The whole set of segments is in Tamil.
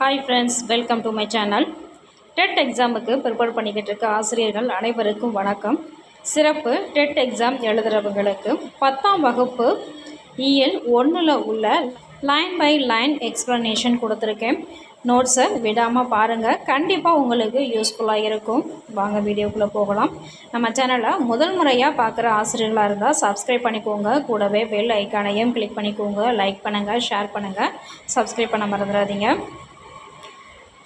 Hi friends, welcome to my channel. TET எக்ஸாமுக்கு ப்ரிப்பேர் பண்ணிக்கிட்டு இருக்க ஆசிரியர்கள் அனைவருக்கும் வணக்கம். சிறப்பு டெட் எக்ஸாம் எழுதுகிறவங்களுக்கு 10ஆம் வகுப்பு இயல் 1ல் உள்ள லைன் பை லைன் எக்ஸ்ப்ளனேஷன் கொடுத்துருக்கேன். நோட்ஸை விடாமல் பாருங்கள், கண்டிப்பாக உங்களுக்கு யூஸ்ஃபுல்லாக இருக்கும். வாங்க வீடியோக்குள்ளே போகலாம். நம்ம சேனலை முதல் முறையாக பார்க்குற ஆசிரியர்களாக இருந்தால் சப்ஸ்கிரைப் பண்ணிக்கோங்க. கூடவே பெல் ஐக்கானையும் கிளிக் பண்ணிக்கோங்க. லைக் பண்ணுங்கள், ஷேர் பண்ணுங்கள், சப்ஸ்கிரைப் பண்ண மறந்துடாதீங்க.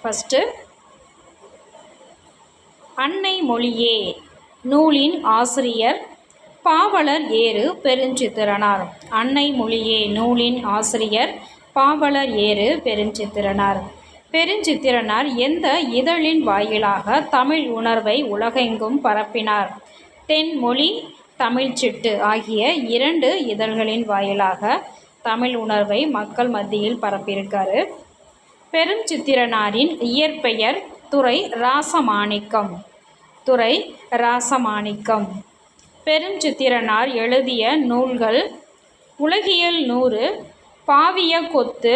ஃபஸ்ட்டு, அன்னை மொழியே நூலின் ஆசிரியர் பாவலர் ஏறு பெருஞ்சித்திரனார். அன்னை மொழியே நூலின் ஆசிரியர் பாவலர் ஏறு பெருஞ்சித்திரனார். பெருஞ்சித்திரனார் எந்த இதழின் வாயிலாக தமிழ் உணர்வை உலகெங்கும் பரப்பினார்? தென்மொழி, தமிழ்ச்சிட்டு ஆகிய 2 இதழ்களின் வாயிலாக தமிழ் உணர்வை மக்கள் மத்தியில் பரப்பியிருக்காரு. பெருஞ்சித்திரனாரின் இயற்பெயர் துரை ராசமாணிக்கம். துரை ராசமாணிக்கம். பெருஞ்சித்திரனார் எழுதிய நூல்கள்: உலகியல் 100, பாவிய கொத்து,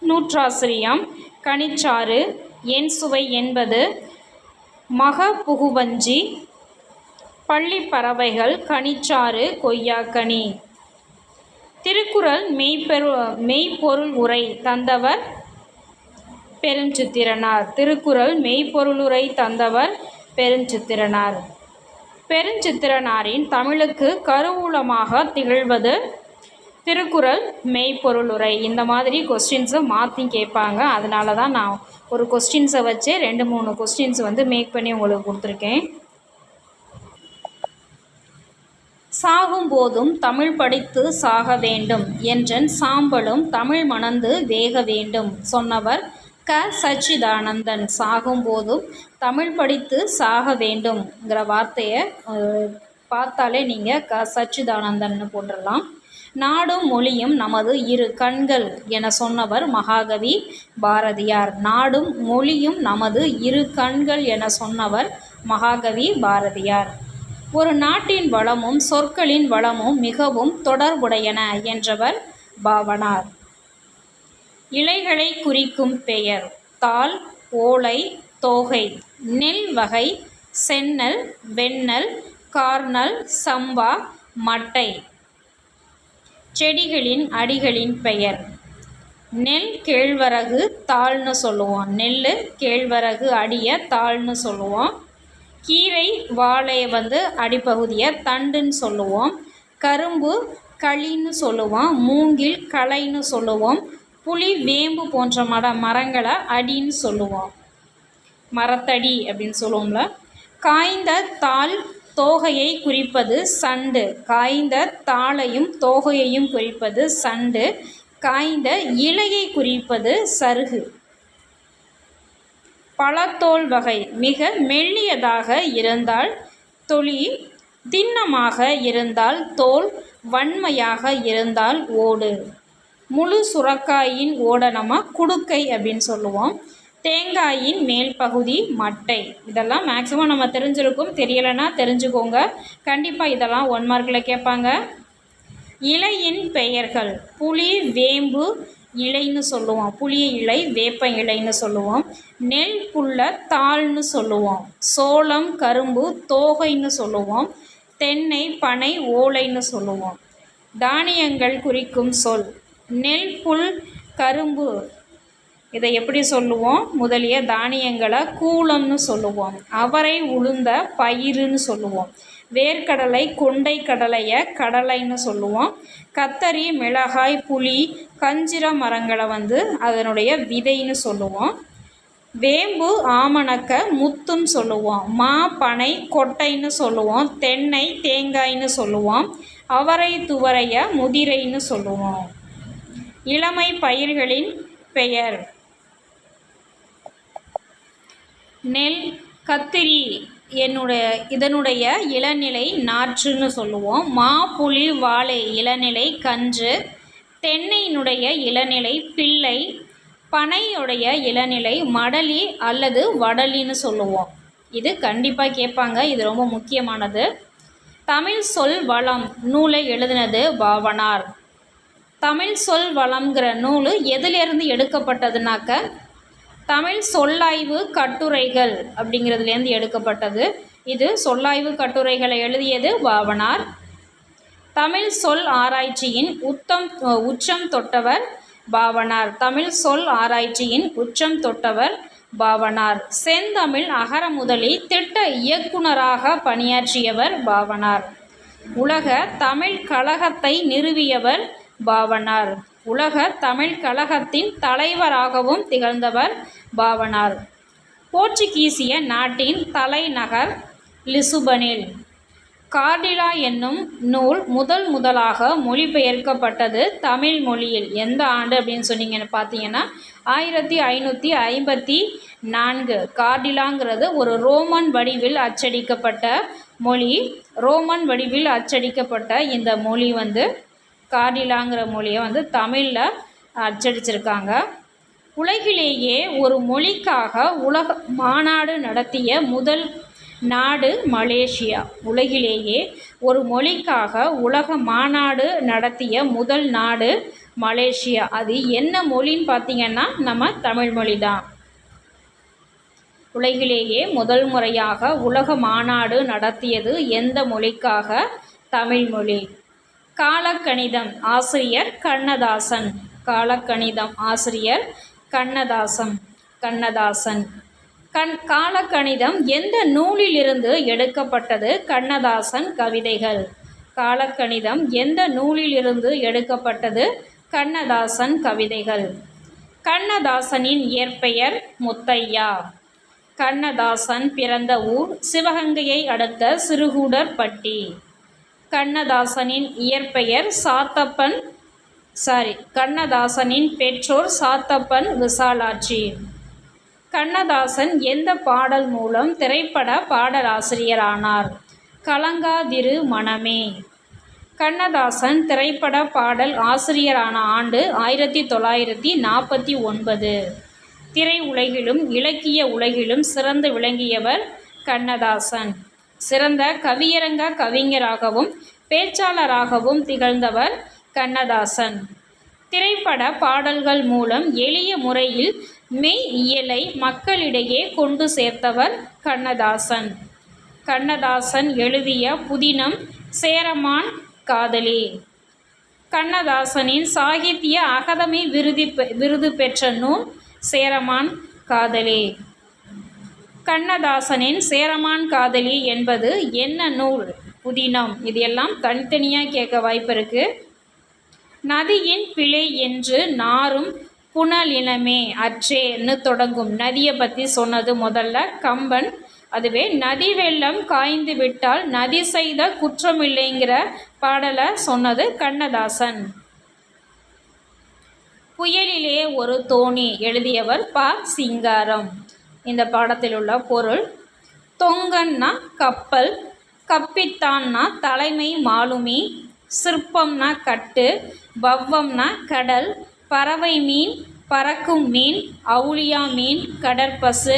நூற்றாசிரியம், கனிச்சாறு, என் சுவை என்பது, மகபுகுவஞ்சி, பள்ளிப்பறவைகள், கனிச்சாறு, கொய்யாக்கனி. திருக்குறள் மெய்ப்பொருள் உரை தந்தவர் பெருஞ்சித்திரனார். திருக்குறள் மெய்ப்பொருளுரை தந்தவர் பெருஞ்சித்திரனார். பெருஞ்சித்திரனாரின் தமிழுக்கு கருவூலமாக திகழ்வது திருக்குறள் மெய்ப்பொருளுரை. இந்த மாதிரி கொஸ்டின்ஸை மாற்றி கேட்பாங்க. அதனால தான் நான் ஒரு கொஸ்டின்ஸை வச்சு 2-3 கொஸ்டின்ஸ் மேக் பண்ணி உங்களுக்கு கொடுத்துருக்கேன். சாகும் போதும் தமிழ் படித்து சாக வேண்டும் என்றன் சாம்பலும் தமிழ் மணந்து வேக வேண்டும் சொன்னவர் க. சச்சிதானந்தன். சாகும்போதும் தமிழ் படித்து சாக வேண்டும்ங்கிற வார்த்தையை பார்த்தாலே நீங்கள் க. சச்சிதானந்தன் போட்டுடலாம். நாடும் மொழியும் நமது 2 கண்கள் என சொன்னவர் மகாகவி பாரதியார். நாடும் மொழியும் நமது 2 கண்கள் என சொன்னவர் மகாகவி பாரதியார். ஒரு நாட்டின் வளமும் சொற்களின் வளமும் மிகவும் தொடர்புடையன என்றவர் பாவனார். இலைகளை குறிக்கும் பெயர்: தாள், ஓலை, தோகை. நெல் வகை: செந்நெல், வெண்ணெல், கார்நல், சம்பா, மட்டை. செடிகளின் அடிகளின் பெயர்: நெல், கேழ்வரகு, தாள்னு சொல்லுவோம். நெல், கேழ்வரகு அடியை தாள்னு சொல்லுவோம். கீரை, வாழை அடிப்பகுதியை தண்டுன்னு சொல்லுவோம். கரும்பு களின்னு சொல்லுவோம். மூங்கில் களைன்னு சொல்லுவோம். புளி, வேம்பு போன்ற மரங்களை அடின்னு சொல்லுவோம். மரத்தடி அப்படின்னு சொல்லுவோம்ல. காய்ந்த தாள், தோகையை குறிப்பது சண்டு. காய்ந்த தாளையும் தோகையையும் குறிப்பது சண்டு. காய்ந்த இலையை குறிப்பது சருகு. பழத்தோல் வகை: மிக மெல்லியதாக இருந்தால் தொளி, திண்ணமாக இருந்தால் தோல், வன்மையாக இருந்தால் ஓடு. முழு சுரக்காயின் ஓட நம்ம குடுக்கை அப்படின்னு சொல்லுவோம். தேங்காயின் மேல் பகுதி மட்டை. இதெல்லாம் மேக்ஸிமம் நம்ம தெரிஞ்சிருக்கும். தெரியலைன்னா தெரிஞ்சுக்கோங்க. கண்டிப்பாக இதெல்லாம் 1 மார்க்கில் கேட்பாங்க. இலையின் பெயர்கள்: புளி, வேம்பு இலைன்னு சொல்லுவோம். புளிய இலை, வேப்ப இலைன்னு சொல்லுவோம். நெல், புல்ல தாள்னு சொல்லுவோம். சோளம், கரும்பு, தோகைன்னு சொல்லுவோம். தென்னை, பனை, ஓலைன்னு சொல்லுவோம். தானியங்கள் குறிக்கும் சொல்: நெல், புல், கரும்பு. இதை எப்படி சொல்லுவோம்? முதலிய தானியங்களை கூளம்னு சொல்லுவோம். அவரை, உளுந்த பயிருன்னு சொல்லுவோம். வேர்க்கடலை, கொண்டை கடலையை கடலைன்னு சொல்லுவோம். கத்தரி, மிளகாய், புளி, கஞ்சிர மரங்களை அதனுடைய விதைன்னு சொல்லுவோம். வேம்பு, ஆமணக்க, முத்துன்னு சொல்லுவோம். மா, பனை, கொட்டைன்னு சொல்லுவோம். தென்னை, தேங்காய்ன்னு சொல்லுவோம். அவரை, துவரையை முதிரைன்னு சொல்லுவோம். இளமை பயிர்களின் பெயர்: நெல், கத்திரி இதனுடைய இளநிலை நாற்றுன்னு சொல்லுவோம். மா, புளி, வாழை இளநிலை கன்று. தென்னையினுடைய இளநிலை பிள்ளை. பனையுடைய இளநிலை மடலி அல்லது வடலின்னு சொல்லுவோம். இது கண்டிப்பாக கேட்பாங்க. இது ரொம்ப முக்கியமானது. தமிழ் சொல் வளம் நூலை எழுதினது பாவனார். தமிழ் சொல் வளம்ங்கிற நூல் எதிலிருந்து எடுக்கப்பட்டதுனாக்க தமிழ் சொல்லாய்வு கட்டுரைகள் அப்படிங்கிறதுலேருந்து எடுக்கப்பட்டது. இது சொல்லாய்வு கட்டுரைகளை எழுதியது பாவனார். தமிழ் சொல் ஆராய்ச்சியின் உச்சம் தொட்டவர் பாவனார். தமிழ் சொல் ஆராய்ச்சியின் உச்சம் தொட்டவர் பாவனார். செந்தமிழ் அகரமுதலி திட்ட இயக்குனராக பணியாற்றியவர் பாவனார். உலக தமிழ் கழகத்தை நிறுவியவர் பாவனார். உலக தமிழ் கழகத்தின் தலைவராகவும் திகழ்ந்தவர் பாவனார். போர்ச்சுகீசிய நாட்டின் தலைநகர் லிசுபனில். கார்டிலா என்னும் நூல் முதலாக மொழிபெயர்க்கப்பட்டது தமிழ் மொழியில் எந்த ஆண்டு அப்படின்னு சொன்னீங்கன்னு பார்த்தீங்கன்னா 1554. கார்டிலாங்கிறது ஒரு ரோமன் வடிவில் அச்சடிக்கப்பட்ட மொழி. ரோமன் வடிவில் அச்சடிக்கப்பட்ட இந்த மொழி கார்டிலாங்கிற மொழியை தமிழில் அச்சடிச்சிருக்காங்க. உலகிலேயே ஒரு மொழிக்காக உலக மாநாடு நடத்திய முதல் நாடு மலேசியா. உலகிலேயே ஒரு மொழிக்காக உலக மாநாடு நடத்திய முதல் நாடு மலேசியா. அது என்ன மொழின்னு பார்த்தீங்கன்னா நம்ம தமிழ் மொழி தான். உலகிலேயே முதல் முறையாக உலக மாநாடு நடத்தியது எந்த மொழிக்காக? தமிழ் மொழி. காலக்கணிதம் ஆசிரியர் கண்ணதாசன். காலக்கணிதம் ஆசிரியர் கண்ணதாசன். காலக்கணிதம் எந்த நூலிலிருந்து எடுக்கப்பட்டது? கண்ணதாசன் கவிதைகள். காலக்கணிதம் எந்த நூலிலிருந்து எடுக்கப்பட்டது? கண்ணதாசன் கவிதைகள். கண்ணதாசனின் இயற்பெயர் முத்தையா. கண்ணதாசன் பிறந்த ஊர் சிவகங்கையை அடுத்த சிறுகூடற்பட்டி. கண்ணதாசனின் இயற்பெயர் கண்ணதாசனின் பெற்றோர் சாத்தப்பன் விசாலாட்சி. கண்ணதாசன் எந்த பாடல் மூலம் திரைப்பட பாடலாசிரியரானார்? கலங்காதிரு மனமே. கண்ணதாசன் திரைப்பட பாடல் ஆசிரியரான ஆண்டு 1949. திரை உலகிலும் இலக்கிய உலகிலும் சிறந்து விளங்கியவர் கண்ணதாசன். சிறந்த கவியரங்க கவிஞராகவும் பேச்சாளராகவும் திகழ்ந்தவர் கண்ணதாசன். திரைப்பட பாடல்கள் மூலம் எளிய முறையில் மெய் இயலை மக்களிடையே கொண்டு சேர்த்தவர் கண்ணதாசன். கண்ணதாசன் எழுதிய புதினம் சேரமான் காதலி. கண்ணதாசனின் சாகித்ய அகாதமி விருது பெற்ற நூல் சேரமான் காதலி. கண்ணதாசனின் சேரமான் காதலி என்பது என்ன நூல்? புதினம். இது எல்லாம் தனித்தனியாக கேட்க வாய்ப்பு இருக்குது. நதியின் பிழை என்று நாரும் புனலினமே அற்றேன்னு தொடங்கும் நதியை பற்றி சொன்னது முதல்ல கம்பன். அதுவே நதி வெள்ளம் காய்ந்து விட்டால் நதி செய்த குற்றமில்லைங்கிற பாடலை சொன்னது கண்ணதாசன். புயலிலே ஒரு தோணி எழுதியவர் ப. சிங்காரம். இந்த பாடத்தில் உள்ள பொருள்: தொங்கன்னா கப்பல், கப்பித்தான்னா தலைமை மாலுமி, சிற்பம்னா கட்டு, பவ்வம்னா கடல், பறவை மீன், பறக்கும் மீன், அவுளியா மீன், கடற்பசு,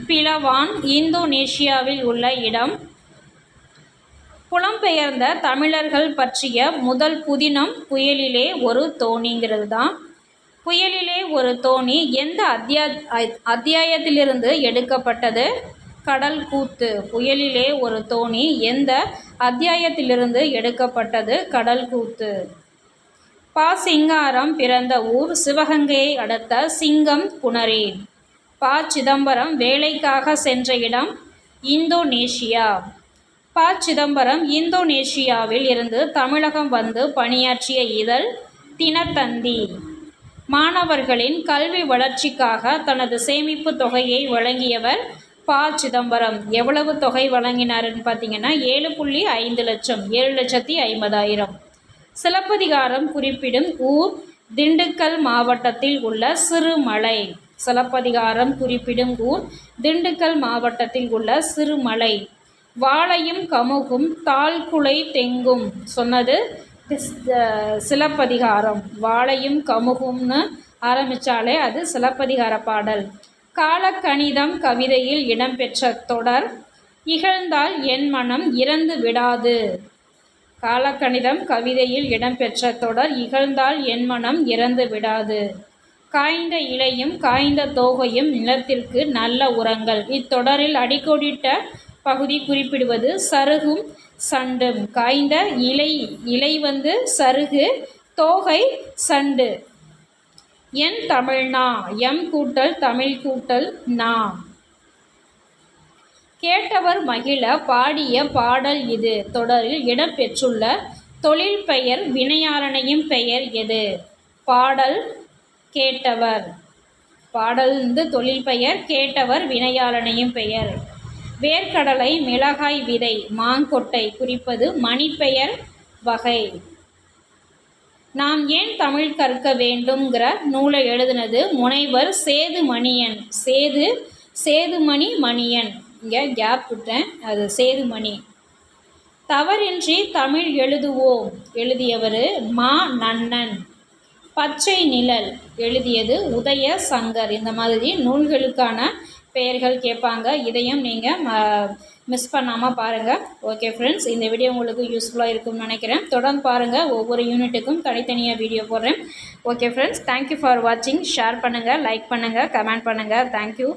பிளவான் இந்தோனேஷியாவில் உள்ள இடம். புலம்பெயர்ந்த தமிழர்கள் பற்றிய முதல் புதினம் புயலிலே ஒரு தோணிங்கிறது தான். புயலிலே ஒரு தோணி எந்த அத்தியாயத்திலிருந்து எடுக்கப்பட்டது? கடல் கூத்து. புயலிலே ஒரு தோணி எந்த அத்தியாயத்திலிருந்து எடுக்கப்பட்டது? கடல் கூத்து. ப. சிங்காரம் பிறந்த ஊர் சிவகங்கையை அடுத்த சிங்கம்புணரி. ப. சிதம்பரம் வேலைக்காக சென்ற இடம் இந்தோனேஷியா. ப. சிதம்பரம் இந்தோனேஷியாவில் இருந்து தமிழகம் வந்து பணியாற்றிய இதழ் தினத்தந்தி. மாணவர்களின் கல்வி வளர்ச்சிக்காக தனது சேமிப்பு தொகையை வழங்கியவர் ப. சிதம்பரம். எவ்வளவு தொகை வழங்கினார்னு பார்த்தீங்கன்னா 7.5 லட்சம், 7,50,000. சிலப்பதிகாரம் குறிப்பிடும் ஊர் திண்டுக்கல் மாவட்டத்தில் உள்ள சிறுமலை. சிலப்பதிகாரம் குறிப்பிடும் ஊர் திண்டுக்கல் மாவட்டத்தில் உள்ள சிறுமலை. வாழையும் கமுகும் தாழ்குலை தெங்கும் சொன்னது சிலப்பதிகாரம். வாழையும் கமுகும்னு ஆரம்பித்தாலே அது சிலப்பதிகார பாடல். காலக்கணிதம் கவிதையில் இடம்பெற்ற தொடர் இகழ்ந்தால் என் மனம் இறந்து விடாது. காலக்கணிதம் கவிதையில் இடம்பெற்ற தொடர் இகழ்ந்தால் என் மனம் இறந்து விடாது. காய்ந்த இலையும் காய்ந்த தோகையும் நிலத்திற்கு நல்ல உரங்கள். இத்தொடரில் அடிக்கோடிட்ட பகுதி குறிப்பிடுவது சருகும் சண்டும். காய்ந்த இலை சருகு, தோகை சண்டு. என் தமிழ்னா, எம் கூட்டல் தமிழ் கூட்டல் நா. கேட்டவர் மகிழ பாடிய பாடல் இது. தொடரில் இடம்பெற்றுள்ள தொழில் பெயர் வினையாளனையும் பெயர் எது? பாடல் கேட்டவர். பாடல் தொழில் பெயர், கேட்டவர் வினையாளனையும் பெயர். வேர்க்கடலை, மிளகாய் விதை, மாங்கொட்டை குறிப்பது மணிப்பெயர் வகை. நாம் ஏன் தமிழ் கற்க வேண்டும்ங்கிற நூலை எழுதினது முனைவர் சேதுமணியன். சேதுமணி மணியன். இங்கே கேப் விட்டேன், அது சேதுமணி. தவறின்றி தமிழ் எழுதுவோம் எழுதியவர் மா நன்னன். பச்சை நிழல் எழுதியது உதய சங்கர். இந்த மாதிரி நூல்களுக்கான பெயர்கள் கேட்பாங்க. இதையும் நீங்கள் மிஸ் பண்ணாமல் பாருங்கள். ஓகே ஃப்ரெண்ட்ஸ், இந்த வீடியோ உங்களுக்கு யூஸ்ஃபுல்லாக இருக்கும்னு நினைக்கிறேன். தொடர்ந்து பாருங்கள், ஒவ்வொரு யூனிட்டுக்கும் தனித்தனியாக வீடியோ போடுறேன். ஓகே ஃப்ரெண்ட்ஸ், தேங்க்யூ ஃபார் வாட்சிங். ஷேர் பண்ணுங்கள், லைக் பண்ணுங்கள், கமெண்ட் பண்ணுங்கள். தேங்க்யூ.